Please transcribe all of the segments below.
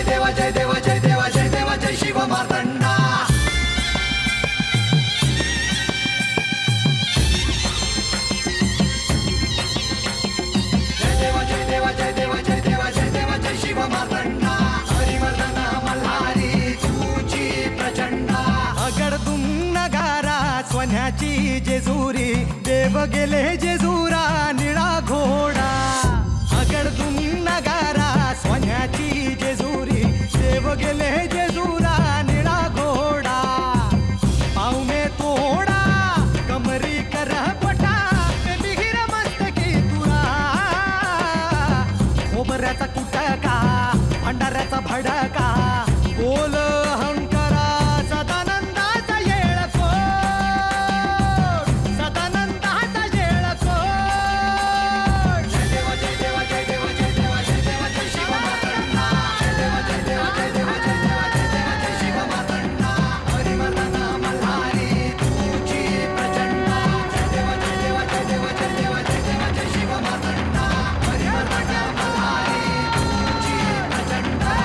देव जय देव जय देव जय देव जय शिव मार्तंडा. जय देव जय देव जय देव जय देव जय देव जय शिव मार्तंडा. हरिवर्धन मल्हारी तुझी प्रचंडा. अगडदुम नगारा सोन्याची जेजुरी देव गेले जेजुरा निळा घोडा. अगडदुम नगारा सोन्याची जेजुरी देव गेले जेजुरा निळा घोडा. पाव में तोडा कमरी कर पटा मिहिर मस्तकी तुरा. खोबऱ्याचा कुटका भंडाऱ्याचा भडका बोल हंकरा सदानंदाचा येळकोट. सदानंदाचा येळकोट. जय देव जय देव जय देव जय देव जय देव जय शिव मार्तंडा. जय देव जय देव जय देव जय देव जय देव जय शिव मार्तंडा. हरिवर्धन मल्हारी तुझी प्रचंडा. जय देव जय देव जय देव जय देव जय देव जय शिव मार्तंडा. हरिवर्धन मल्हारी तुझी प्रचंडा.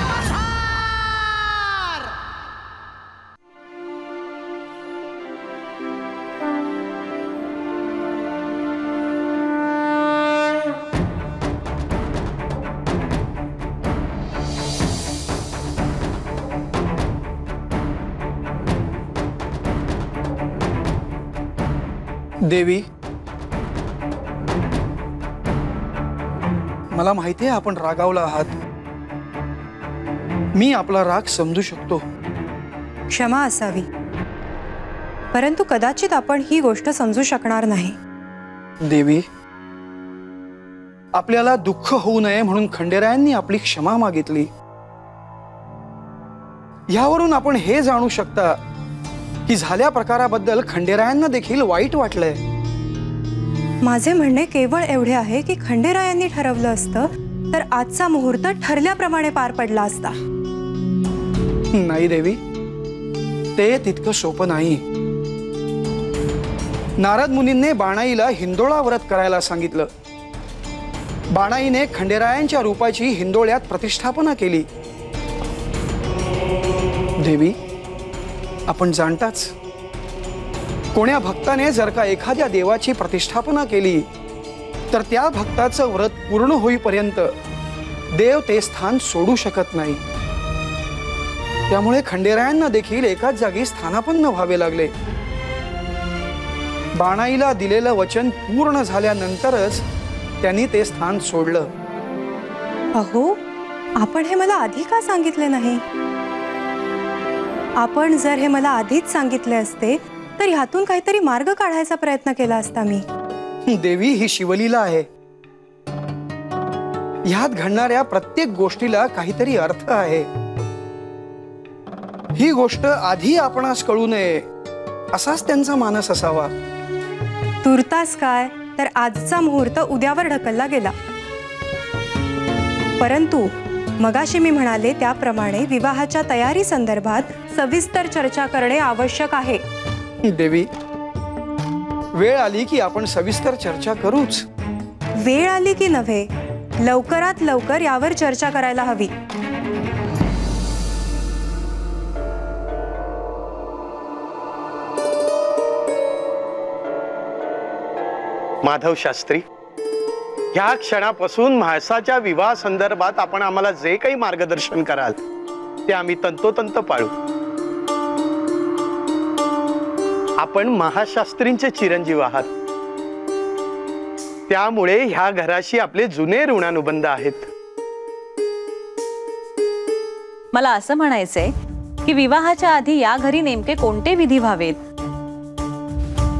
देवी, मला माहिती आहे आपण रागावला आहात. मी आपला राग समजू शकतो. क्षमा असावी, परंतु कदाचित आपण ही गोष्ट समजू शकणार नाही. देवी, आपल्याला दुःख होऊ नये म्हणून खंडेरायांनी आपली क्षमा मागितली. यावरून आपण हे जाणू शकता की झाल्या प्रकाराबद्दल खंडेरायांना देखील वाईट वाटलंय. माझे म्हणणे केवळ एवढे आहे की खंडेरायांनी ठरवलं असतं तर आजचा मुहूर्त ठरल्याप्रमाणे पार पडला असता. नाही देवी, ते तितकं सोपं नाही. नारद मुनींनी बाणाईला हिंदोळा व्रत करायला सांगितलं. बाणाईने खंडेरायांच्या रूपाची हिंदोळ्यात प्रतिष्ठापना केली. देवी, आपण जाणताच, कोण्या भक्ताने जर का एखाद्या देवाची प्रतिष्ठापना केली तर त्या भक्ताचं व्रत पूर्ण होईपर्यंत देव ते स्थान सोडू शकत नाही. त्यामुळे खंडेरायांना देखील एकाच जागी स्थानापन्न व्हावे लागले. बाणाईला दिलेलं वचन पूर्ण झाल्यानंतरच त्यांनी ते स्थान सोडलं. अहो, आपण हे मला आधी का सांगितले नाही? आपण जर हे मला आधीच सांगितले असते तर ह्यातून काहीतरी मार्ग काढायचा प्रयत्न केला असता मी. देवी, ही शिवलीला आहे. ह्यात घडणाऱ्या प्रत्येक गोष्टीला काहीतरी अर्थ आहे. ही गोष्ट आधी आपणास कळू नये असाच त्यांचा मानस असावा. तुर्तास काय तर आजचा मुहूर्त उद्यावर ढकलला गेला. परंतु मगाशी मी म्हणाले त्याप्रमाणे विवाहाच्या तयारी संदर्भात सविस्तर चर्चा करणे आवश्यक आहे. देवी, वेळ आली की आपण सविस्तर चर्चा करूच. वेळ आली की नव्हे, लवकरात लवकर यावर चर्चा करायला हवी. माधव शास्त्री, ह्या क्षणापासून म्हाळसाच्या विवाह संदर्भात आपण आम्हाला जे काही मार्गदर्शन कराल ते आम्ही तंतोतंत पाळू. आपण महाशास्त्रींचे चिरंजीव आहात, त्यामुळे ह्या घराशी आपले जुने ऋणानुबंध आहेत. मला असं म्हणायचंय की विवाहाच्या आधी या घरी नेमके कोणते विधी व्हावेत,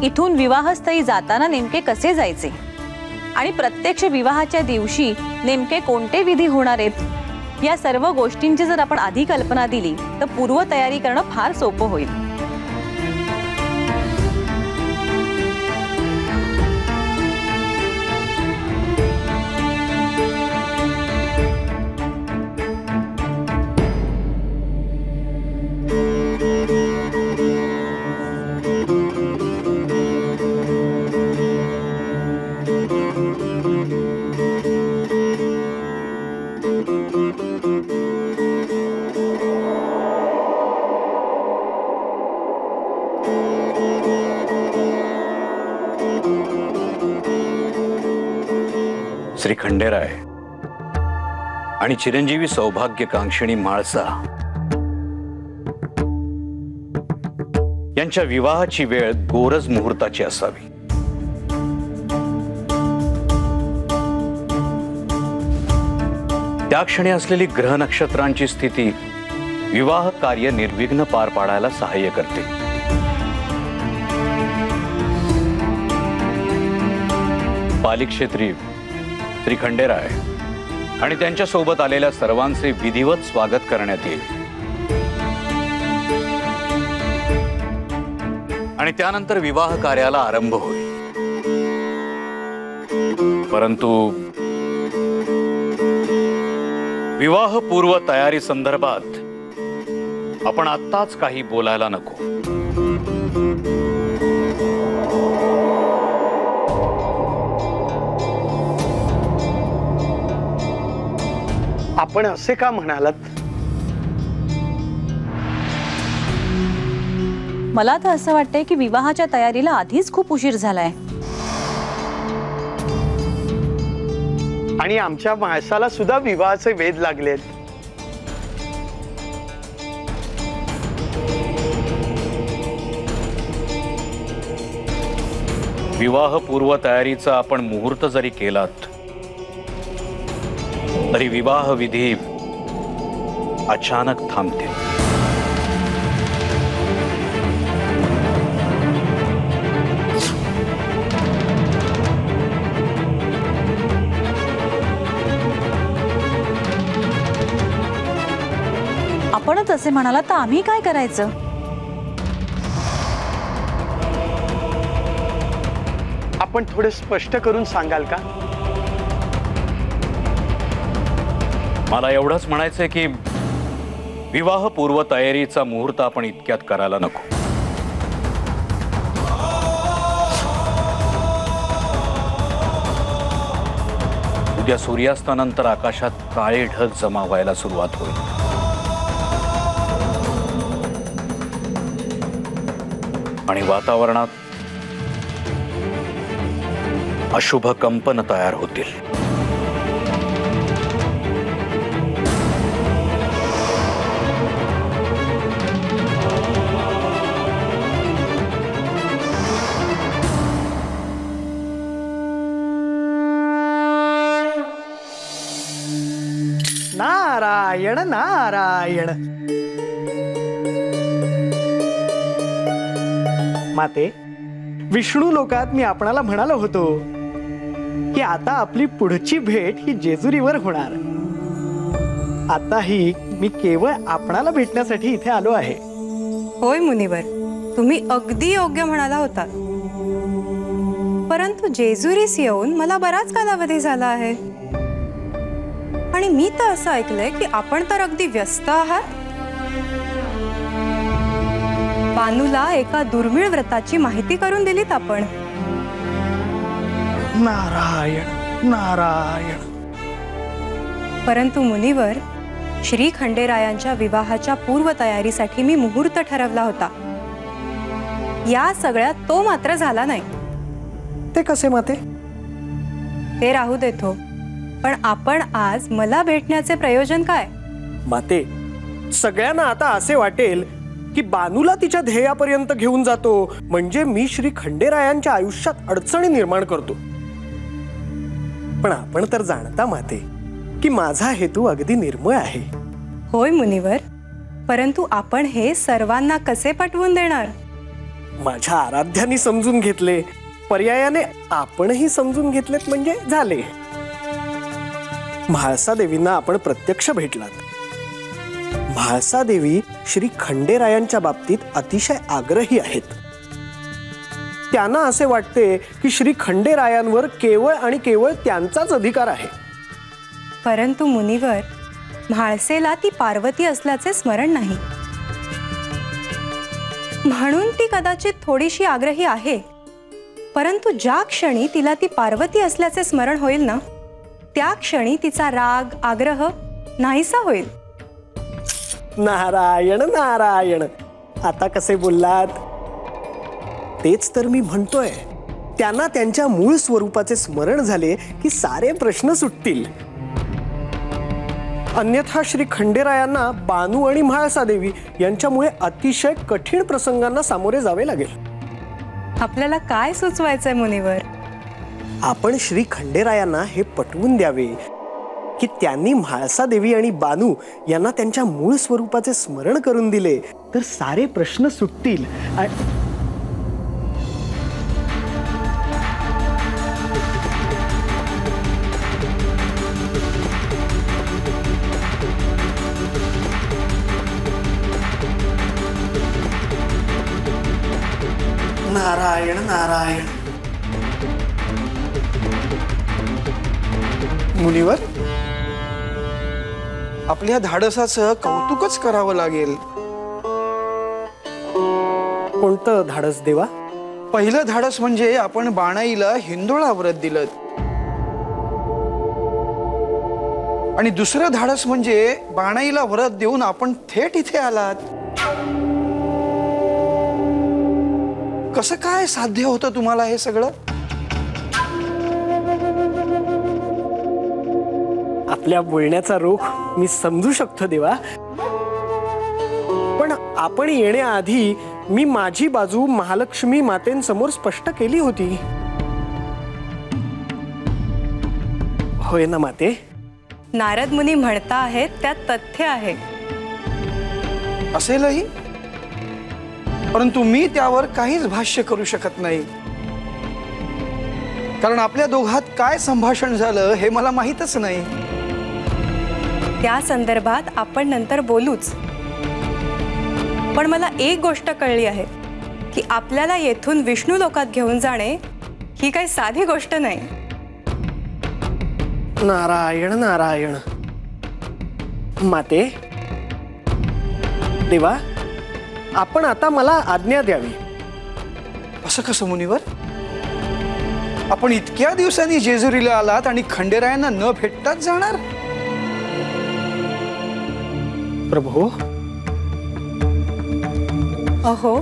इथून विवाहस्थळी जाताना नेमके कसे जायचे आणि प्रत्यक्ष विवाहाच्या दिवशी नेमके कोणते विधी होणार आहेत, या सर्व गोष्टींची जर आपण आधी कल्पना दिली तर पूर्व तयारी करणं फार सोपं होईल. श्री खंडेराय आणि चिरंजीवी सौभाग्यकांक्षिणी म्हाळसा यांच्या विवाहाची वेळ गोरज मुहूर्ताची असावी. त्या क्षणी असलेली ग्रह नक्षत्रांची स्थिती विवाह कार्य निर्विघ्न पार पाडायला सहाय्य करते. पालिक्षेत्री श्री खंडेराय आणि त्यांच्या सोबत आलेल्या सर्वांचे विधिवत स्वागत करण्यात येईल आणि त्यानंतर विवाह कार्याला आरंभ होईल. परंतु विवाह पूर्व तयारी संदर्भात आपण आत्ताच काही बोलायला नको. आपण असे का म्हणालात? मला तर असं वाटतंय की विवाहाच्या तयारीला आधीच खूप उशीर झालाय आणि आमच्या माणसाला सुद्धा विवाहाचे वेध लागलेत. विवाह पूर्व तयारीचा आपण मुहूर्त जरी केलात तरी विवाह विधी अचानक थांबते. आपणच असे म्हणाला तर आम्ही काय करायचं? आपण थोडे स्पष्ट करून सांगाल का? मला एवढंच म्हणायचंय की विवाह पूर्व तयारीचा मुहूर्त आपण इतक्यात करायला नको. उद्या सूर्यास्तानंतर आकाशात काळे ढग जमा व्हायला सुरुवात होईल. आणि वातावरणात अशुभ कंपन तयार होतील. नारायण नारायण. माते, विष्णू लोकात मी आपणाला म्हणालो होतो की आता आपली पुढची भेट ही जेजुरीवर होणार. आता ही मी केवळ आपणाला भेटण्यासाठी इथे आलो आहे. होय मुनिवर, तुम्ही अगदी योग्य म्हणाला होता. परंतु जेजुरीस येऊन मला बराच कालावधी झाला आहे आणि मी तर असं ऐकलंय की आपण तर अगदी व्यस्त आहात. बानूला एका दुर्मिळ व्रताची माहिती करून दिलीत आपण. नारायण नारायण. परंतु मुनिवर, श्री खंडेरायांच्या विवाहाच्या पूर्वतयारीसाठी मी मुहूर्त ठरवला होता. या सगळ्यात तो मात्र झाला नाही. ते कसे माते? ते राहू देतो, पण आपण आज मला भेटण्याचे प्रयोजन काय? माते, सगळ्यांना आता असे वाटेल की बानूला तिच्या ध्येयापर्यंत घेऊन जातो म्हणजे मी श्री खंडेरायांच्या आयुष्यात अडचणी निर्माण करतो. पण आपण तर जाणता माते की माझा हेतू अगदी निर्मळ आहे. होय मुनिवर, परंतु आपण हे सर्वांना कसे पटवून देणार? माझ्या आराध्यानी समजून घेतले, पर्यायाने आपणही समजून घेतलेत म्हणजे झाले. म्हाळसा देवींना आपण प्रत्यक्ष भेटलात. म्हाळसा देवी श्री खंडेरायांच्या बाबतीत अतिशय आग्रही आहेत. त्यांना असे वाटते की श्री खंडेरायांवर केवळ आणि केवळ त्यांचाच अधिकार आहे. परंतु मुनिवर, म्हाळसेला ती पार्वती असल्याचे स्मरण नाही, म्हणून ती कदाचित थोडीशी आग्रही आहे. परंतु ज्या क्षणी तिला ती पार्वती असल्याचे स्मरण होईल ना, त्या क्षणी तिचा राग आग्रह नाहीसा होईल. नारायण नारायण. आता कसे बोललात? तेच तर मी म्हणतोय. त्यांना त्यांच्या मूळ स्वरूपाचे स्मरण झाले की सारे प्रश्न सुटतील. अन्यथा श्री खंडेरायांना बानू आणि म्हाळसादेवी यांच्यामुळे अतिशय कठीण प्रसंगांना सामोरे जावे लागेल. आपल्याला काय सुचवायचंय मुनिवर? आपण श्री खंडेरायांना हे पटवून द्यावे की त्यांनी म्हाळसादेवी आणि बानू यांना त्यांच्या मूळ स्वरूपाचे स्मरण करून दिले तर सारे प्रश्न सुटतील. नारायण नारायण. मुनिवर, आपल्या धाडसाचं कौतुकच करावं लागेल. कोणतं धाडस देवा? पहिलं धाडस म्हणजे आपण बाणाईला हिंदोळा व्रत दिलं, आणि दुसरं धाडस म्हणजे बाणाईला व्रत देऊन आपण थेट इथे आलात. कसं काय साध्य होतं तुम्हाला हे सगळं? आपल्या बोलण्याचा रोख मी समजू शकतो देवा, पण आपण येण्याआधी मी माझी बाजू महालक्ष्मी मातेंसमोर स्पष्ट केली होती. होय ना माते? नारद मुनी म्हणता आहेत त्यात तथ्य आहे. असेलही, परंतु मी त्यावर काहीच भाष्य करू शकत नाही, कारण आपल्या दोघात काय संभाषण झालं हे मला माहीतच नाही. त्या संदर्भात आपण नंतर बोलूच, पण मला एक गोष्ट कळली आहे की आपल्याला येथून विष्णू लोकात घेऊन जाणे ही काही साधी गोष्ट नाही. नारायण नारायण. माते देवा, आपण आता मला आज्ञा द्यावी. असं कसं मुनिवर? आपण इतक्या दिवसांनी जेजुरीला आलात आणि खंडेरायांना न भेटताच जाणार? प्रभू, अहो,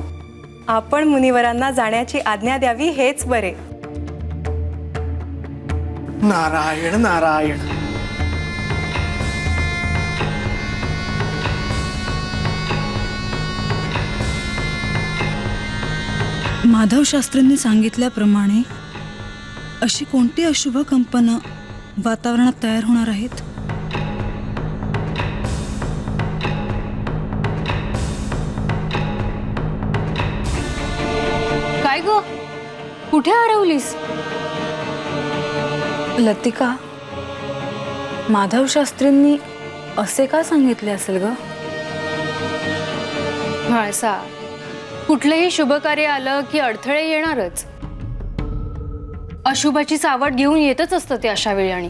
आपण मुनिवरांना जाण्याची आज्ञा द्यावी हेच बरे. नारायण नारायण. माधव शास्त्रींनी सांगितल्याप्रमाणे अशी कोणती अशुभ कंपनं वातावरणात तयार होणार आहेत? काय गो, कुठे हरवलीस? लतिका, माधव शास्त्रींनी असे का सांगितले असेल ग? म्हाळसा, कुठलेही शुभ कार्य आलं की अडथळे येणारच. अशुभाची सावट घेऊन येतच असतं ते अशा वेळी. आणि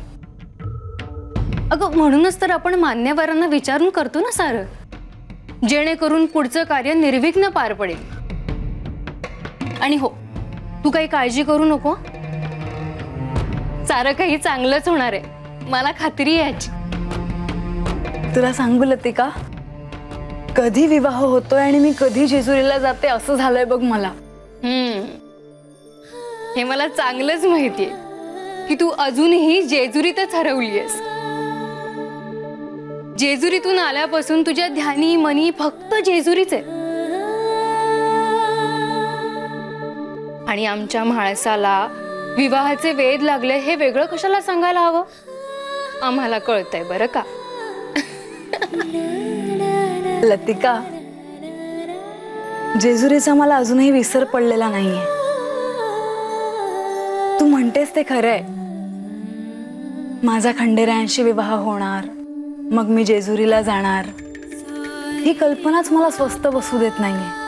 अगं, म्हणूनच तर आपण मान्यवरांना विचारून करतो ना सारं, जेणेकरून पुढचं कार्य निर्विघ्न पार पडेल. आणि हो, तू काही काळजी करू नको, सारं काही चांगलंच होणार आहे, मला खात्री आहे याची. तुला सांगू लतिका, कधी विवाह होतोय आणि मी कधी जेजुरीला जाते असं झालंय बघ मला. हे मला चांगलंच माहितीये की तू अजूनही जेजुरीतच हरवलीयस. जेजुरीतून आल्यापासून तुझ्या ध्यानी मनी फक्त जेजुरीच आहे. आणि आमच्या म्हाळसाला विवाहाचे वेध लागले हे वेगळं कशाला सांगायला हवं? आम्हाला कळतंय बरं का. लतिका, जेजुरीचा मला अजूनही विसर पडलेला नाहीये. तू म्हणतेस ते खरंय, माझा खंडेरायांशी विवाह होणार, मग मी जेजुरीला जाणार, ही कल्पनाच मला स्वस्थ बसू देत नाहीये.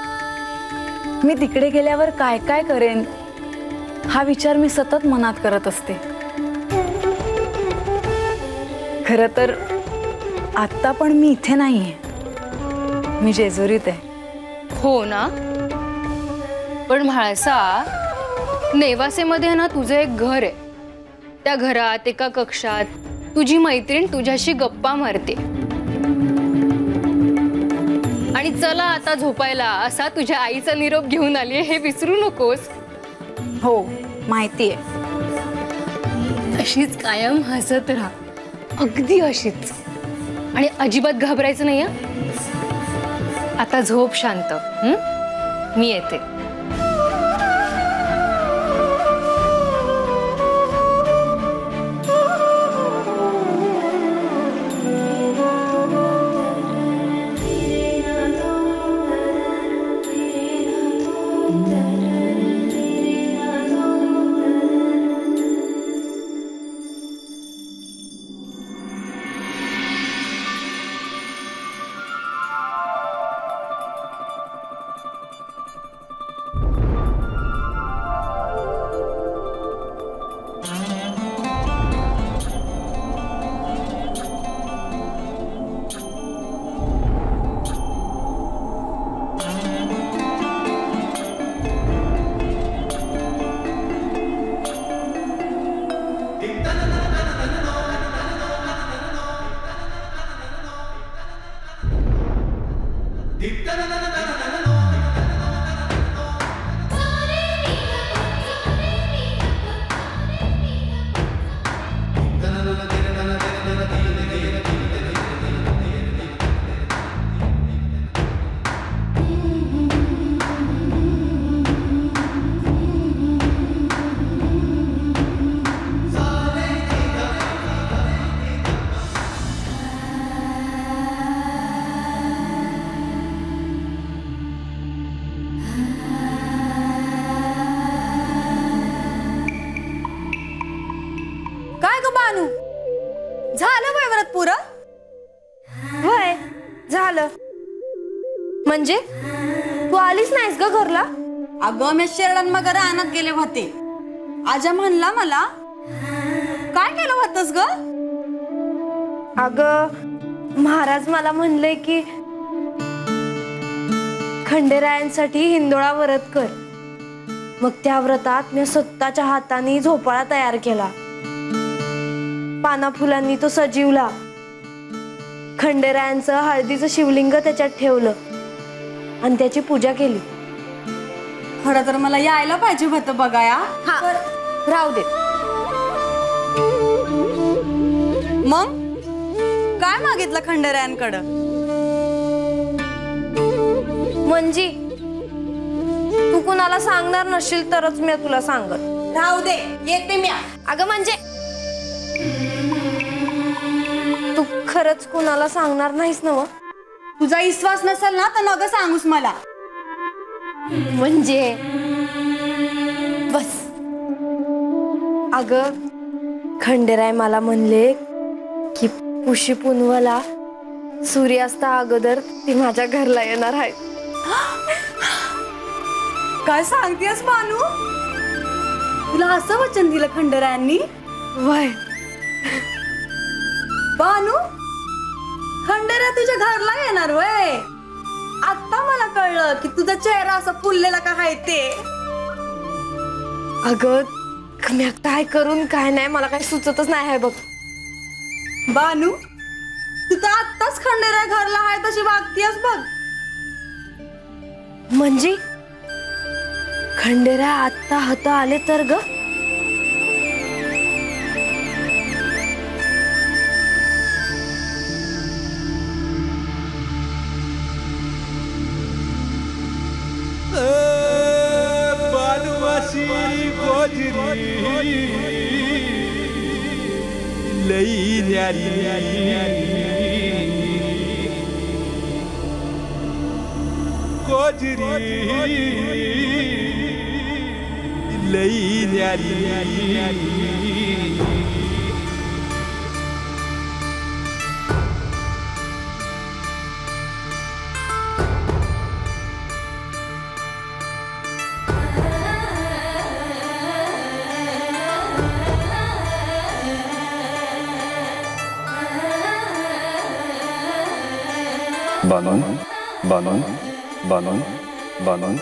मी तिकडे गेल्यावर काय काय करेन हा विचार मी सतत मनात करत असते. खरं तर आता पण मी इथे नाहीये, मी जेजुरीत आहे. हो ना, पण म्हाळसा, नेवासेमध्ये ना तुझं एक घर आहे. त्या घरात एका कक्षात तुझी मैत्रीण तुझ्याशी गप्पा मारते आणि चला आता झोपायला असा तुझ्या आईचा निरोप घेऊन आली हे विसरू नकोस. हो, माहितीये. अशीच कायम हसत राहा, अगदी अशीच, आणि अजिबात घाबरायचं नाही हं? आता झोप शांत. मी येते. काय ग बानू, झालं वय व्रत पुरं? वय झालं. म्हणजे तू आलीच नाहीस ग घरला? अगं मी शेरडान मग रानात गेले होते. आजा म्हणला मला, काय केलं होतस ग? अगं महाराज मला म्हणले की खंडेरायांसाठी हिंदोळा व्रत कर. मग त्या व्रतात मी स्वतःच्या हाताने झोपाळा तयार केला. पाना फुलांनी तो सजीवला. खंडेरायांचं हळदीचं शिवलिंग त्याच्यात ठेवलं आणि त्याची पूजा केली. खरं तर मला यायला पाहिजे होतं बघाया. राहू दे. मग काय मागितलं खंडेरायांकडं? म्हणजे तू कुणाला सांगणार नशील तरच मी तुला सांगत. राहू दे, येते मी. अगं म्हणजे तू खरंच कुणाला सांगणार नाहीस ना? तुझा विश्वास नसेल ना तर नग सांगूस मला. म्हणजे बस. अगं खंडेराय मला म्हणले की पुशी पुनवला सूर्यास्ता अगोदर ती माझ्या घरला येणार आहे. काय सांगतेस बानू? तुला असं वचन दिलं खंडेरायांनी? वय बानू, खंडेराय तुझ्या घरला येणार वय? आता मला कळलं की तुझा चेहरा असा फुललेला का आहे ते. अगं मी काय करून काय नाही मला काही सुचतच नाही आहे बघ. बानू तू तर आत्ताच खंडेराय घरला आहे तशी वागतीयस बघ. म्हणजे खंडेराय आत्ता हात आले तर ग? बानुवासी गोजरी लई न्यारी गोजरी लई न्यारी. बानून बानून बानून बानून